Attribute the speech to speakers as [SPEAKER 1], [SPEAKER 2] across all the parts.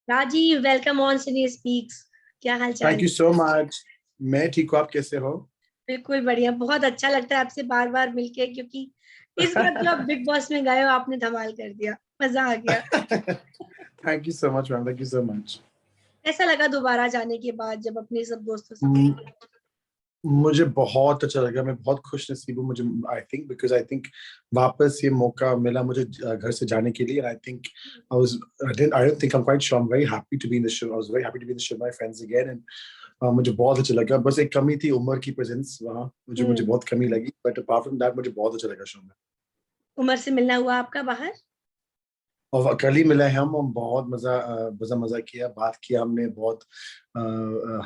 [SPEAKER 1] Rajiv, welcome on cine speaks. क्या हाल चाल
[SPEAKER 2] थैंक
[SPEAKER 1] है?
[SPEAKER 2] You so much. मैं ठीक हूँ, आप कैसे हो?
[SPEAKER 1] बिल्कुल बढ़िया। बहुत अच्छा लगता है आपसे बार बार मिलके, क्योंकि इस बार जो आप बिग बॉस में गए हो, आपने धमाल कर दिया। मजा आ गया।
[SPEAKER 2] Thank you so much ma'am, thank you so much.
[SPEAKER 1] कैसा लगा दोबारा जाने के बाद, जब अपने सब दोस्तों से मिले?
[SPEAKER 2] मुझे बहुत अच्छा लगा, मैं बहुत खुश नसीब हूँ। मुझे आई थिंक वापस ये मौका मिला मुझे घर से जाने के लिए। I think I don't think I am quite sure, I am very happy to be in the show. I was very happy to be in the show my friends again and मुझे बहुत अच्छा लगा। बस एक कमी थी, उमर की presence वहाँ मुझे मुझे
[SPEAKER 1] हम्म।
[SPEAKER 2] बहुत कमी लगी, बट अपार्ट फ्रॉम दैट मुझे बहुत अच्छा लगा शो में।
[SPEAKER 1] उमर से मिलना हुआ आपका बाहर?
[SPEAKER 2] और कल ही मिले हैं हम बहुत मजा किया, बात किया हमने बहुत,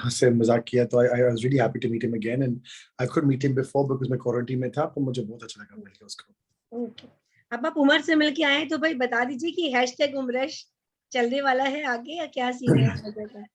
[SPEAKER 2] हंसे मजाक किया। तो I was really happy to meet him again and I could meet him before because मैं क्वारंटीन में था, तो मुझे बहुत अच्छा लगा मिलके उसको।
[SPEAKER 1] ओके। अब आप उमर से मिल के आए तो भाई बता दीजिए कि हैशटैग उमरश चलने वाला है आगे, या क्या सीन है इस वजह का?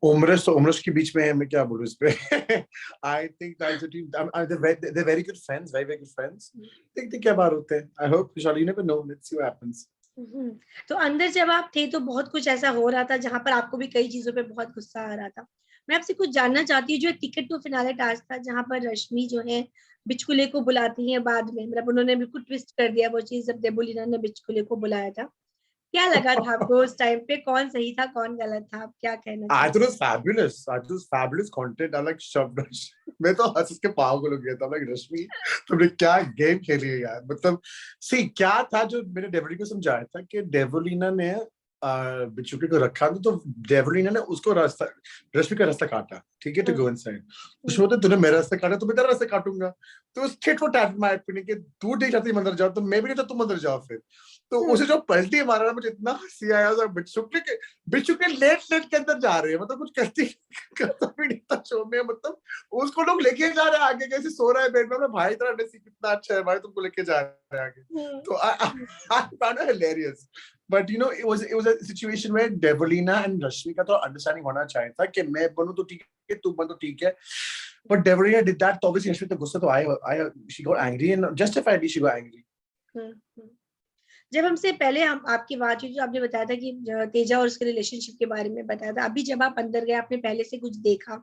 [SPEAKER 2] उमरश के बीच में है, मैं क्या बोलूं इस पे। I think they're very good friends, very good friends। देखते क्या बात होते हैं। I hope you never know, let's see what happens।
[SPEAKER 1] हम्म। तो अंदर जब आप थे तो बहुत कुछ ऐसा हो रहा था जहां पर आपको भी कई चीजों पे बहुत गुस्सा आ रहा था। मैं आपसे कुछ जानना चाहती हूँ। जो टिकट टू फिनाले टास्क था, जहां पर रश्मि जो है बिचकुले को बुलाती है बाद में, मतलब उन्होंने बिल्कुल ट्विस्ट कर दिया वो चीज जब देबुलीना ने बिचकुले को बुलाया था। क्या लगा था आपको उस टाइम पे? कौन सही था, कौन गलत था? आप क्या कहना
[SPEAKER 2] I
[SPEAKER 1] चाहते
[SPEAKER 2] thought it was fabulous. I thought it was fabulous content. I like shoved. मैं तो हंस के पागल हो गया था। like रश्मि, तुमने क्या गेम खेली है यार। मतलब सी क्या था जो मैंने डेवली को समझाया था कि डेवलिना ने बिचुके को रखा तो डेवलिना ने उसको रास्ता, रश्मि का रास्ता काटा, ठीक है, टू
[SPEAKER 1] हैं?
[SPEAKER 2] Go inside. उसमें बोलते तूने मेरा रास्ता काटा तो मैं तेरा रास्ता काटूंगा। तो उस tit for tat my opinion कि तू नहीं चाहती मंदिर जाओ तो मैं भी नहीं चाहता तुम मंदिर जाओ फिर। तो उसे जो पलटी मारा ना, मुझे इतना हंसी आया। बिचुके लेट लेट के अंदर जा रहे हैं, मतलब कुछ करती करता भी नहीं था शो में। मतलब उसको लोग लेके जा रहे हैं आगे, कैसे सो रहा है बेड में, अपना भाई तेरा नसीब कितना अच्छा है भाई, तुमको लेके जा रहे हैं आगे। तो I found it hilarious, but you know it was a situation where Devolina and Rashmi का तो अंडरस्टैंडिंग होना चाहिए था कि मैं बनूं तो ठीक है, तू बन तो ठीक है। But Devolina did that, तो obviously Rashmi तो गुस्सा तो आया, she got angry and justifiedly she got angry।
[SPEAKER 1] जब हमसे पहले हम आपकी बात हुई, जो आपने बताया था कि तेजा और उसके रिलेशनशिप के बारे में बताया था, अभी जब आप अंदर गए आपने पहले से कुछ देखा,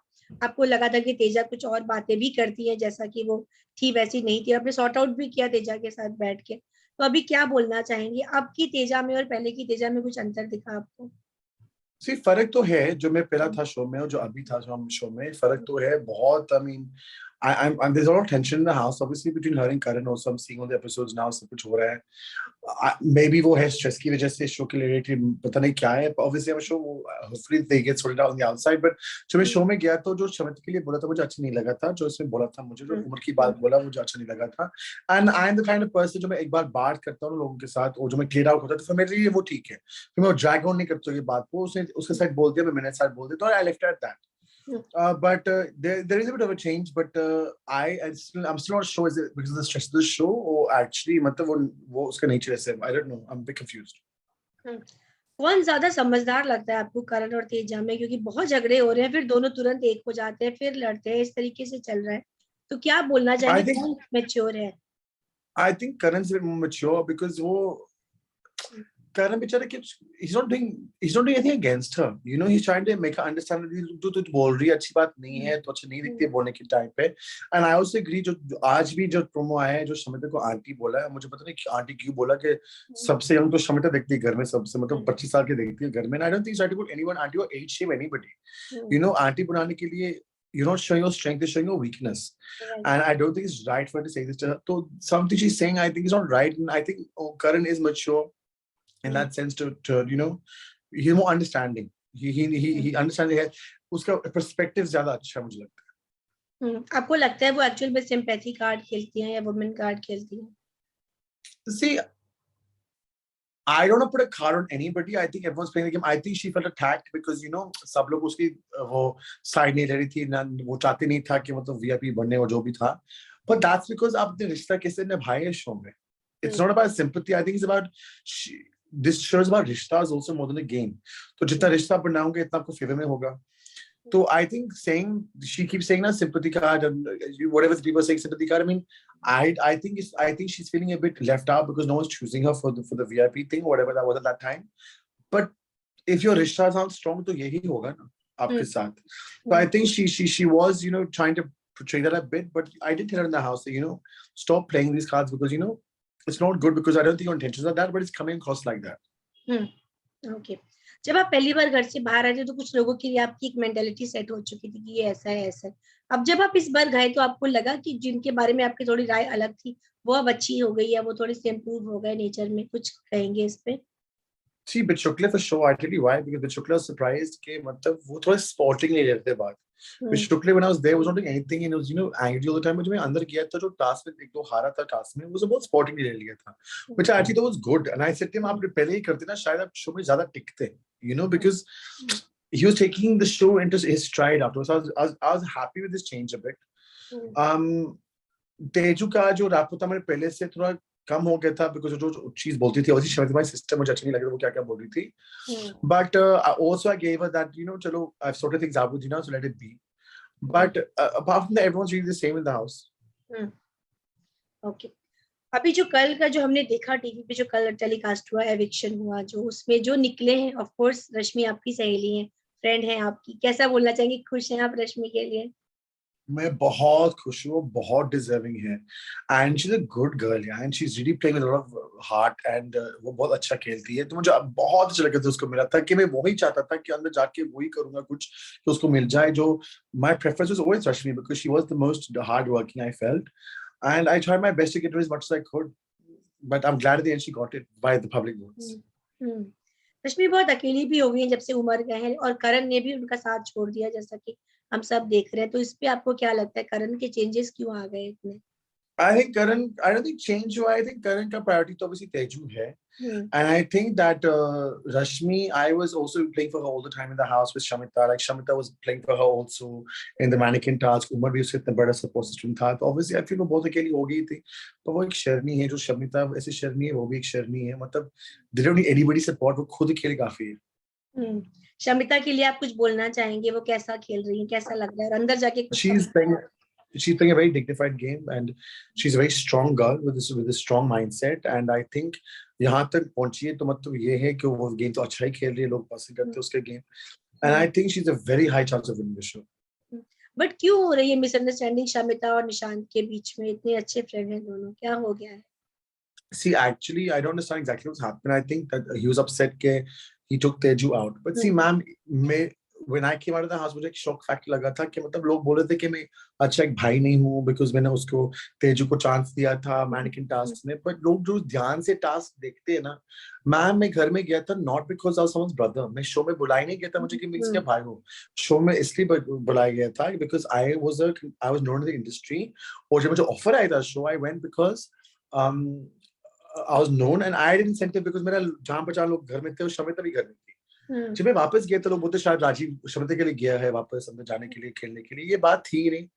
[SPEAKER 1] आपको लगा था कि तेजा कुछ और बातें भी करती है जैसा कि वो थी वैसी नहीं थी, आपने सॉर्ट आउट भी किया तेजा के साथ बैठ के, तो अभी क्या बोलना चाहेंगे? अब की तेजा में और पहले की तेजा में कुछ अंतर दिखा आपको?
[SPEAKER 2] सी फर्क तो है, जो मैं पहला था शो में और जो अभी था शो में, फर्क तो है बहुत। I mean, I'm there's a lot of tension in the house obviously between her and Karan also। I'm seeing all the episodes now, सब कुछ हो रहा है। Maybe वो है स्ट्रेस की वजह से, शो के रिलेटेड पता नहीं क्या है। Obviously I'm sure hopefully they get sorted out on the outside, but जब मैं शो में गया तो जो शमित के लिए बोला था मुझे अच्छा नहीं लगा था। जो इसमें बोला था मुझे, जो उम्र की बात बोला मुझे अच्छा नहीं लगा था। And I am the kind of person जो मैं एक बार बात करता हूँ लोगों के साथ और जो मैं क्लियर आउट होता है, तो फिर मेरे लिए वो ठीक है। फिर मैं ड्रैग ऑन नहीं करता ये बात को। उसने उसके साइड बोल दिया, मैं मैंने साइड बोल दिया, तो I left at that. But there is a bit of a change, but I'm still not sure, is it because of the stress of the show or actually मतलब वो उसका nature ऐसे है। I don't know, I'm a bit confused।
[SPEAKER 1] कौन ज्यादा समझदार लगता है आपको, करण और तेजा में? क्योंकि बहुत झगड़े हो रहे हैं, फिर दोनों तुरंत एक हो जाते हैं, फिर लड़ते हैं, इस तरीके से चल रहा है। तो क्या बोलना
[SPEAKER 2] I
[SPEAKER 1] चाहेंगे,
[SPEAKER 2] think
[SPEAKER 1] कौन मेच्योर है?
[SPEAKER 2] I think Karan's a bit more mature because वो Karan बेचारा कि he's not doing anything against her, you know, he's trying to make her understand that तू बोल रही है अच्छी बात नहीं है, तो अच्छा नहीं दिखती है बोलने के टाइम पे। एंड आई आल्सो एग्री, जो आज भी जो प्रोमो आया है, जो शमिता को आंटी बोला है, मुझे पता नहीं कि आंटी क्यों बोला कि सबसे यंग तो शमिता दिखती है घर में, सबसे मतलब 25 साल की दिखती है घर में। I don't think I to anyone aunty और as shame anybody. You know, aunty बनाने के लिए you're not showing your strength, you're showing your weakness। And I don't think it's right for her to say this to her. So something she's saying I think is not right, and I think Karan is mature in that sense to you know, he's more understanding। he understands है, उसका perspective ज्यादा अच्छा मुझे लगता
[SPEAKER 1] आपको लगता है वो एक्चुअल में सिंपैथी कार्ड खेलती हैं या वुमेन कार्ड खेलती हैं?
[SPEAKER 2] है। See, I don't want to put a card on anybody। I think everyone's playing the game। I think she felt attacked because you know सब लोग उसकी वो साइड नहीं ले रही थी ना, वो चाहती नहीं था कि मतलब वीआईपी बनने और जो भी था। But that's because आप अपने रिश्ता कैसे निभाए है शो में। It's not about sympathy। I think it's about this show is about rishtas also more than a game। तो जितना रिश्ता बनाओगे इतना आपको फेवर में होगा। So I think saying, she keeps saying that sympathy card and whatever the people are saying sympathy card, I mean, I think she's feeling a bit left out because no one's choosing her for the VIP thing, whatever that was at that time। But if your rishtas aren't strong, तो यही होगा ना आपके साथ. So I think she was, you know, trying to portray that a bit, but I did tell her in the house that, you know, stop playing these cards because, you know, it's not good, because I don't think your intentions are that, but it's coming across like that.
[SPEAKER 1] Okay. जब आप पहली बार घर से बाहर आए थे तो कुछ लोगों के लिए आपकी एक मेंटालिटी सेट हो चुकी थी कि ये ऐसा है ऐसा है. अब जब आप इस बार गए तो आपको लगा कि जिनके बारे में आपकी थोड़ी राय अलग थी वो अब अच्छी हो गई या वो थोड़ी सी इम्प्रूव हो गए नेचर में, कुछ कहेंगे इस पे?
[SPEAKER 2] See, Bichukle for sure. I tell you why, because Bichukle was surprised कि मतलब वो थोड़ा sporting ले लेते बात. Bichukle when I was there was not doing anything and it was, you know, angry all the time. जब मैं अंदर गया था जो task में एक दो हारा था task में, वो सब बहुत sporting ले लिया था. Which I actually thought was good. And I said to him, आप पहले ही करते ना शायद आप show में ज़्यादा टिकते. You know, because he was taking the show into his stride afterwards. I was happy with this change a bit. Tezu का जो रैप था मैंने पहले से थोड़ा कम हो गया था, बिकॉज जो चीज बोलती थी वैसी शमिता सिस्टम मुझे अच्छी नहीं लग रही वो क्या क्या बोल रही थी. But also I gave her that, you know, चलो I have sorted things out with you now, so let it be. But apart from that everyone's really the same in the house.
[SPEAKER 1] Okay. अभी जो कल का जो हमने देखा TV पे जो कल टेलीकास्ट हुआ, एविक्शन हुआ, जो उसमें जो निकले हैं, ऑफ कोर्स रश्मि आपकी सहेली है, फ्रेंड है आपकी, कैसा बोलना चाहेंगे? खुश हैं आप रश्मि के लिए?
[SPEAKER 2] मैं बहुत खुश हूँ, बहुत डिजर्विंग है and she is a good girl and she is really playing with a lot of heart and वो बहुत अच्छा खेलती है. तो मुझे बहुत अच्छा लगा था उसको मिला था कि मैं वही चाहता था कि अंदर जाके वही करूंगा कुछ कि उसको मिल जाए. जो my preference was always Rashmi because she was the most hard working I felt and I tried my best to get her as much as I could, but I'm glad at the end she got it by the public votes.
[SPEAKER 1] रश्मि बहुत अकेली भी हो गई है जब से उमर गए हैं और करण ने भी उनका साथ छोड़ दिया जैसा कि हम सब देख रहे हैं. तो इस पे आपको क्या लगता है, करण के चेंजेस क्यों आ गए इतने?
[SPEAKER 2] I think Karan, I don't think change हुआ. I think Karan का priority तो obviously तेजू है. And I think that Rashmi, I was also playing for her all the time in the house with Shamita. Like Shamita was playing for her also in the mannequin task. Umar भी उससे इतना बड़ा support system था. तो obviously I feel वो बहुत अकेली हो गई थी. तो वो एक शर्मी है जो Shamita ऐसे शर्मी है, वो भी एक शर्मी है. मतलब they don't need anybody support. वो खुद खेल काफी है.
[SPEAKER 1] शमिता के लिए आप कुछ बोलना चाहेंगे? वो कैसा खेल रही है, कैसा लग रहा है? और अंदर जाके कुछ
[SPEAKER 2] she's playing a very dignified game and she's a very strong girl with a strong mindset and I think यहाँ तक पहुंची है तो मतलब ये है कि वो गेम तो अच्छा ही खेल रही है, लोग पसंद करते हैं उसके game and I think she's a very high chance of winning the show.
[SPEAKER 1] But क्यों हो रही है मिसअंडरस्टैंडिंग शमिता और निशांत के बीच में? इतने अच्छे फ्रेंड हैं दोनों, क्या हो गया है?
[SPEAKER 2] See, actually, I don't understand exactly what's happened. I think that he was upset that he took Teju out. But see, ma'am, when I came out of the house, मुझे एक shock factor लगा था कि मतलब लोग बोल रहे थे कि मैं अच्छा एक भाई नहीं हूँ because मैंने उसको तेजू को चांस दिया था मैनिक्विन टास्क में. But लोग जो ध्यान से टास्क देखते हैं ना, मैम मैं घर में गया था not because I was someone's brother. मैं शो में बुलाया नहीं गया था मुझे कि मैं इसका भाई हूँ. शो में इसलिए बुलाया गया था because I was known in the industry. और जब मुझे ऑफर आया था show, I went because I was known and I had incentive because मेरा जहाँ पर जहाँ लोग घर में थे और शमिता भी घर में थी. जब मैं वापस गया तो लोग बोलते शायद राजीव शमिता के लिए गया है वापस अंदर जाने के लिए खेलने के लिए. ये बात थी नहीं.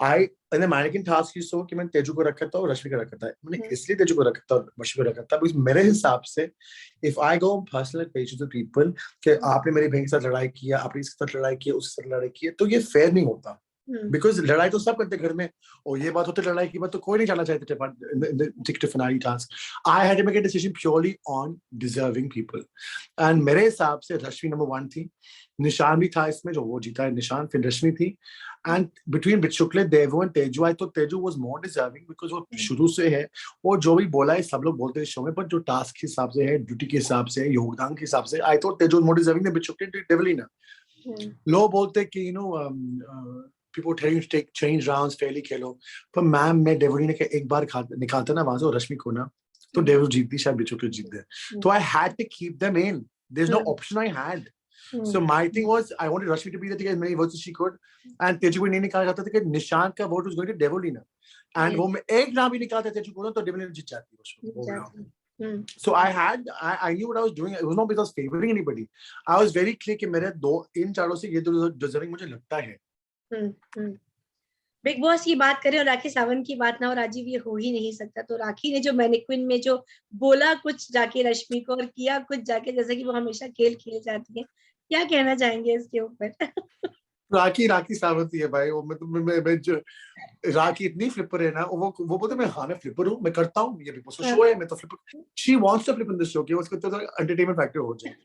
[SPEAKER 2] I in the mannequin task you saw कि मैंने तेजू को रखा था और रश्मि को रखा था. मैंने इसलिए तेजू को रखा था और रश्मि को रखा था because मेरे हिसाब से if I go on personal pages with people कि आपने मेरी बहन के साथ लड़ाई किया, आपने इसके साथ लड़ाई किया, उसके साथ लड़ाई किया, तो ये फेयर नहीं होता. Because लड़ाई तो सब करते घर में और ये बात होती लड़ाई की बात तो कोई नहीं जाना चाहते थे ticket finale task. I had to make a decision purely on deserving people and मेरे हिसाब से रश्मि नंबर 1 थी. निशान भी था इसमें जो वो जीता है निशान, फिर रश्मि थी and between बिचुकले देवो and Tezu I thought Tezu was more deserving because वो शुरू से है और जो भी बोला है सब लोग बोलते हैं शो में, पर जो टास्क के हिसाब से है, ड्यूटी के हिसाब से, योगदान के हिसाब से I thought Tezu more deserving than Bichukale डेविलिना. लोग बोलते कि you know people telling you to take change rounds fairly खेलो, पर मैम मैं डेविलिना के एक बार निकालता ना वहां से और रश्मि को ना तो डेविल जीतती शायद बिचुकले जीत गए. तो I had to keep them in. There's no option I had. So my thing was I wanted Rashmi to be there to get as many votes as she could and Tezu को नहीं निकाला जाता था कि निशांत का vote was going to डेविलिना and वो मैं एक नाम भी निकालता तेजू को तो डेविलिना जीत जाती है. So I knew what I was doing. It was not because I was favoring anybody. I was very clear कि मेरे दो इन चारों से ये दो deserving मुझे लगता है.
[SPEAKER 1] बिग बॉस की बात करें और राखी सावंत की बात ना हो राजीव, ये हो ही नहीं सकता. तो राखी ने जो मैनिक्विन में जो बोला कुछ जाके रश्मि को और किया कुछ जाके, जैसे कि वो हमेशा खेल खेल जाती है, क्या कहना चाहेंगे इसके ऊपर?
[SPEAKER 2] राखी सावंत ही है भाई. वो मैं जो राखी इतनी फ्लिपर है ना, वो बोलते मैं हाँ मैं फ्लिपर हूँ, मैं करता हूँ, ये बिग बॉस का शो है, मैं तो flipper. She wants to flip in this show कि उसको तो एंटरटेनमेंट फैक्टर हो जाए.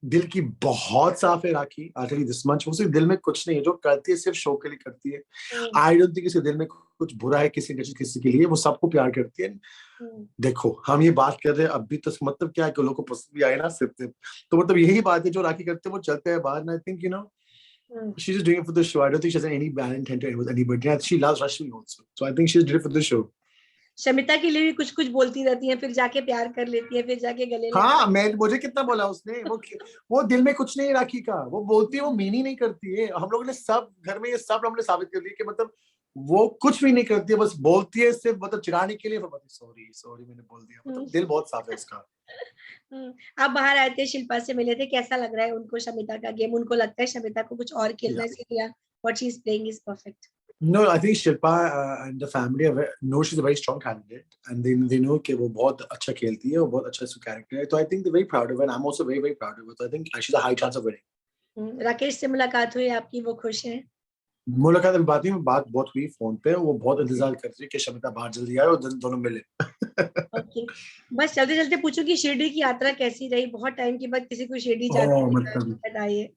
[SPEAKER 2] दिल की बहुत साफ है Rakhi. I tell you this much, उसके दिल में कुछ नहीं है, जो करती है सिर्फ शो के लिए करती है।
[SPEAKER 1] हम्म,
[SPEAKER 2] आई डोंट थिंक इसके दिल में कुछ बुरा है किसी के लिए, वो सबको प्यार करती है।
[SPEAKER 1] हम्म,
[SPEAKER 2] देखो हम ये बात कर रहे हैं अभी, तो मतलब क्या है कि लोगों को पसंद भी आए ना सिर्फ सिर्फ, तो मतलब यही बात है, जो राखी करते हैं वो चलते हैं बाहर। I think
[SPEAKER 1] hmm.
[SPEAKER 2] she's just doing it for the show. I don't think she has any bad intent with anybody. And she loves Rashmi also, so I think she's doing it for the show.
[SPEAKER 1] Shamita के लिए भी कुछ कुछ बोलती रहती है, फिर जाके प्यार कर लेती है, फिर जाके गले
[SPEAKER 2] हाँ,
[SPEAKER 1] लगती
[SPEAKER 2] मैं मुझे कितना बोला उसने, वो दिल में कुछ नहीं है राखी का, वो बोलती है, वो मीन ही नहीं करती है। हम लोगों ने सब घर में ये सब हमने साबित कर दिया कि मतलब वो कुछ भी नहीं करती है, बस बोलती है सिर्फ मतलब चिढ़ाने के लिए। सॉरी सॉरी मैंने बोल दिया,
[SPEAKER 1] है।
[SPEAKER 2] मतलब दिल बहुत साफ है उसका।
[SPEAKER 1] आप बाहर आए थे, शिल्पा से मिले थे, कैसा लग रहा है उनको शमिता का गेम? उनको लगता है शमिता को कुछ और खेलना चाहिए, या what she is playing is perfect?
[SPEAKER 2] No, I think Shilpa and the family know she's a very strong candidate, and they know कि वो बहुत अच्छा खेलती है, वो बहुत अच्छा इसका कैरेक्टर है, तो I think they're very proud of her, and I'm also very very proud of her. So I think she's a high chance of winning.
[SPEAKER 1] Rakesh से मुलाकात हुई आपकी, वो खुश है?
[SPEAKER 2] मुलाकात अभी बात नहीं, बात बहुत हुई फोन पे, वो बहुत इंतजार कर रही है कि शमिता बाहर जल्दी आए और दोनों मिले।
[SPEAKER 1] ओके, बस चलते चलते पूछो कि शिरडी की यात्रा कैसी रही? बहुत टाइम के बाद किसी को शिरडी जाते
[SPEAKER 2] ओह
[SPEAKER 1] हुए
[SPEAKER 2] मतलब
[SPEAKER 1] बताइए।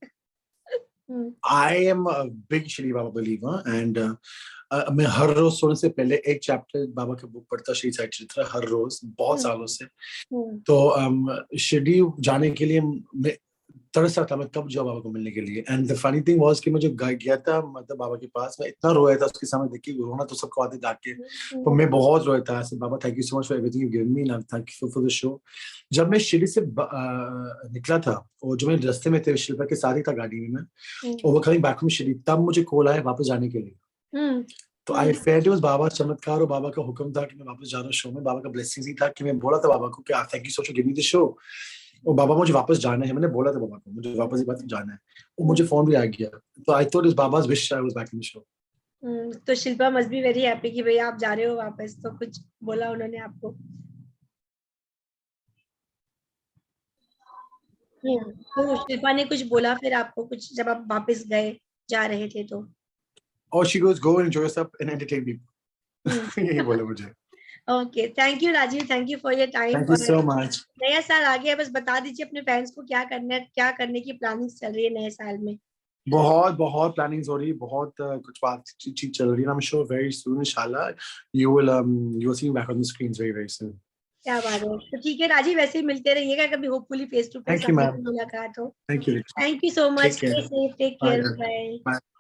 [SPEAKER 2] I am a big Shri Baba believer, and मैं हर रोज सोने से पहले एक चैप्टर बाबा का बुक पढ़ता, श्री साई चरित्र, हर रोज बहुत सालों से। तो शिरडी जाने के लिए मैं तरस रहा था, मैं कब जाऊँ बाबा को मिलने के लिए। And the funny thing was कि मैं जो गया था मतलब बाबा के पास, मैं इतना रोया था उसके सामने देख के, रोना तो सबको आते जाके, तो मैं बहुत रोया था। ऐसे Baba thank you so much for everything you given me, and thank you for the show. जब मैं शिरडी से निकला था, और जो मैं रास्ते में थे शिल्पा के साथ ही था गाड़ी में मैं, और वो कमिंग बैक फ्रॉम शिरडी, तब मुझे कॉल आया वापस जाने के लिए। तो आई फेल्ट इट वाज बाबा चमत्कार, और बाबा का हुक्म था कि मैं वापस जा रहा हूँ शो में। बाबा का ब्लेसिंग ही था कि मैं बोला था बाबा को कि thank you so much for giving me the show, और बाबा मुझे वापस जाना है। मैंने बोला था बाबा को मुझे वापस ही बात जाना है, और मुझे फोन भी आ गया। तो I thought it's Baba's wish I was back in the show.
[SPEAKER 1] तो Shilpa must be very happy कि भैया आप जा रहे हो वापस, तो कुछ बोला उन्होंने आपको? तो शिल्पा ने कुछ बोला फिर आपको कुछ, जब आप वापस गए, जा रहे थे तो?
[SPEAKER 2] और she goes go enjoy yourself and entertain people. यही बोला मुझे।
[SPEAKER 1] Okay, thank you Rajiv, thank you for your time.
[SPEAKER 2] Thank you
[SPEAKER 1] और
[SPEAKER 2] सो मच।
[SPEAKER 1] नया साल आ गया, बस बता दीजिए अपने फैंस को क्या करना है, क्या करने की प्लानिंग चल रही है नए साल में?
[SPEAKER 2] बहुत बहुत प्लानिंग्स हो रही है, बहुत कुछ बात चीज चल रही है। I am sure very soon इंशाल्लाह you will see me back on the screens very very soon.
[SPEAKER 1] क्या बात है, तो ठीक है राजीव, वैसे ही मिलते रहिएगा कभी, hopefully face to face
[SPEAKER 2] thank you
[SPEAKER 1] आगे
[SPEAKER 2] मैम।
[SPEAKER 1] की मुलाकात हो।
[SPEAKER 2] Thank you.
[SPEAKER 1] Thank you so much,
[SPEAKER 2] take care.
[SPEAKER 1] Stay safe, take
[SPEAKER 2] bye
[SPEAKER 1] care,
[SPEAKER 2] ma'am.
[SPEAKER 1] Bye.
[SPEAKER 2] Bye.